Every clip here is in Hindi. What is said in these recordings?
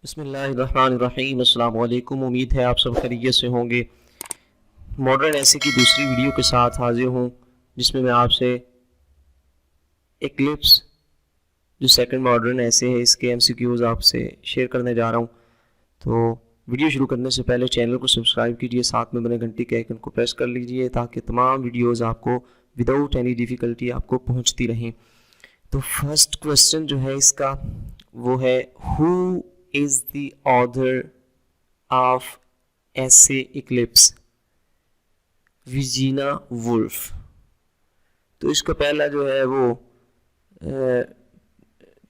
बिस्मिल्लाहिर्रहमानिर्रहीम। अस्सलाम वालेकुम। उम्मीद है आप सब खैरियत से होंगे। मॉडर्न ऐसे की दूसरी वीडियो के साथ हाजिर हूँ जिसमें मैं आपसे एक्लिप्स जो सेकंड मॉडर्न ऐसे है इसके एमसीक्यूज आपसे शेयर करने जा रहा हूँ। तो वीडियो शुरू करने से पहले चैनल को सब्सक्राइब कीजिए, साथ में बने घंटी के आइकन को प्रेस कर लीजिए ताकि तमाम वीडियोज़ आपको विदाउट एनी डिफ़िकल्टी आपको पहुँचती रहें। तो फर्स्ट क्वेश्चन जो है इसका वो है, who is the author of ऐसे इक्लिप्स? विर्जीनिया वुल्फ। तो इसका पहला जो है वो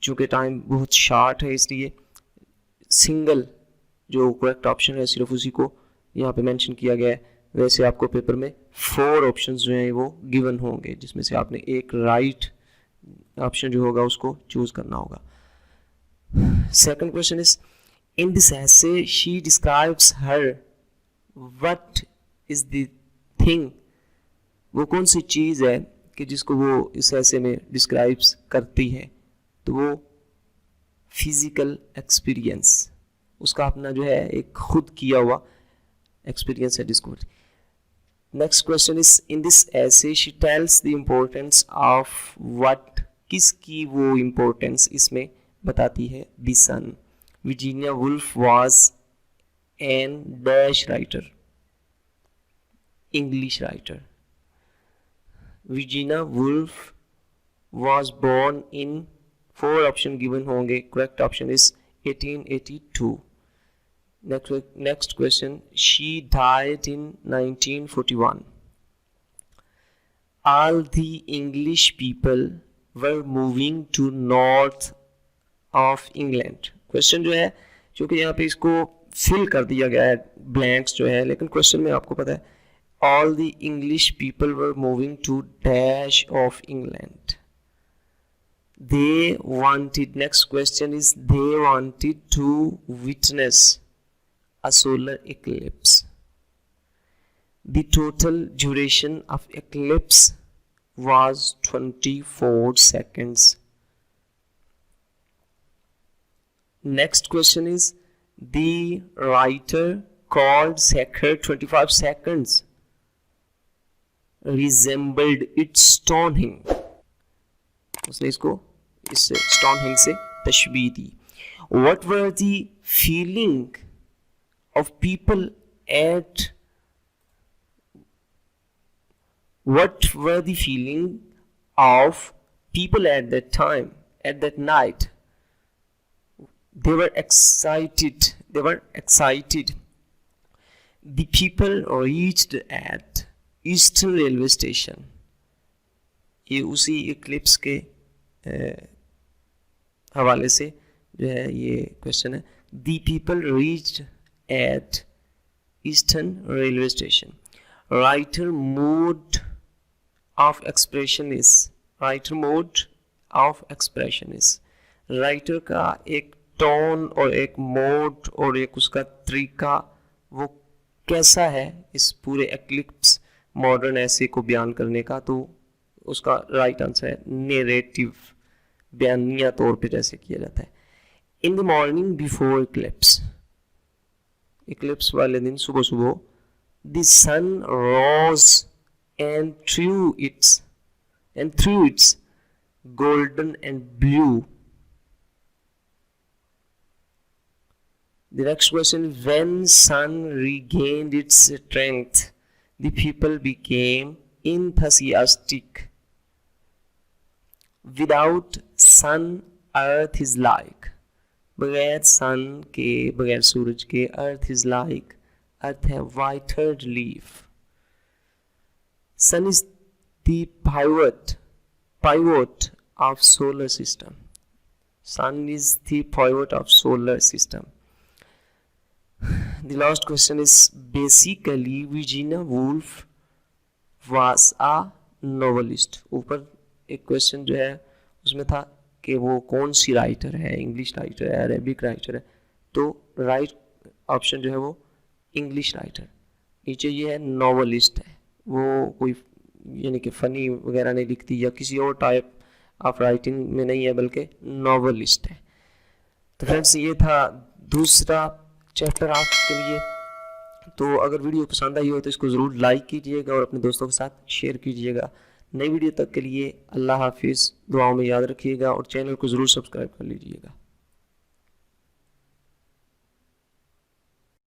चूँकि टाइम बहुत शार्ट है इसलिए सिंगल जो करेक्ट ऑप्शन है सिर्फ उसी को यहाँ पे मेंशन किया गया है। वैसे आपको पेपर में 4 ऑप्शंस जो हैं वो गिवन होंगे जिसमें से आपने एक राइट ऑप्शन जो होगा उसको चूज करना होगा। Second question is, in this essay she describes her, what is the thing? वो कौन सी चीज़ है कि जिसको वो इस ऐसे में डिस्क्राइब्स करती है? तो वो फिजिकल एक्सपीरियंस, उसका अपना जो है एक खुद किया हुआ एक्सपीरियंस है जिसको। Next question is, in this essay she tells the importance of what, किसकी वो इम्पोर्टेंस इसमें बताती है? The sun. Virginia Woolf was an dash writer, English writer. Virginia Woolf was born in, 4 option given होंगे, correct option is 1882। Next question, she died in 1941. All the English people were moving to north of England. Question जो है क्योंकि यहाँ पे इसको फिल कर दिया गया है ब्लैंक्स जो है, लेकिन क्वेश्चन में आपको पता है all the English people were moving to dash of England. They wanted, next question is, they wanted to witness a solar eclipse. The total duration of eclipse was 24 seconds. Next question is, the writer called Sacher 25 seconds resembled its Stonehenge. उसने इसको इस Stonehenge से तशबीह दी। What were the feeling of people at, what were the feeling of people at that time, at that night? They were excited. They were excited. The people reached at eastern railway station. ये उसी इक्लिप्स के हवाले से जो है ये क्वेश्चन है। The people reached eight eastern railway station. Writer mode of expression is, writer mode of expression is, writer का एक टोन और एक मोड और एक उसका तरीका वो कैसा है इस पूरे एक्लिप्स मॉडर्न ऐसे को बयान करने का? तो उसका राइट आंसर है नेरेटिव, बयानिया तौर पे जैसे किया जाता है। In the morning before eclipse, eclipse वाले दिन सुबह सुबह, the sun rose and through its golden and blue. The next question, when sun regained its strength, the people became enthusiastic. Without sun, earth is like, बगैर sun के, बगैर सूरज के, earth is like, earth है whiter leaf. Sun is the pivot of solar system. Sun is the pivot of solar system. The last question is, basically Virginia Woolf was a novelist. ऊपर एक क्वेश्चन जो है उसमें था कि वो कौन सी राइटर है, इंग्लिश राइटर है, अरेबिक राइटर है। तो राइट ऑप्शन जो है वो इंग्लिश राइटर। नीचे ये है नॉवलिस्ट है, वो कोई यानी कि फ़नी वगैरह नहीं लिखती या किसी और टाइप ऑफ राइटिंग में नहीं है बल्कि नॉवलिस्ट है। तो फ्रेंड्स ये था दूसरा चैप्टर आपके लिए। तो अगर वीडियो पसंद आई हो तो इसको ज़रूर लाइक कीजिएगा और अपने दोस्तों के साथ शेयर कीजिएगा। नई वीडियो तक के लिए अल्लाह हाफिज़, दुआओं में याद रखिएगा और चैनल को ज़रूर सब्सक्राइब कर लीजिएगा।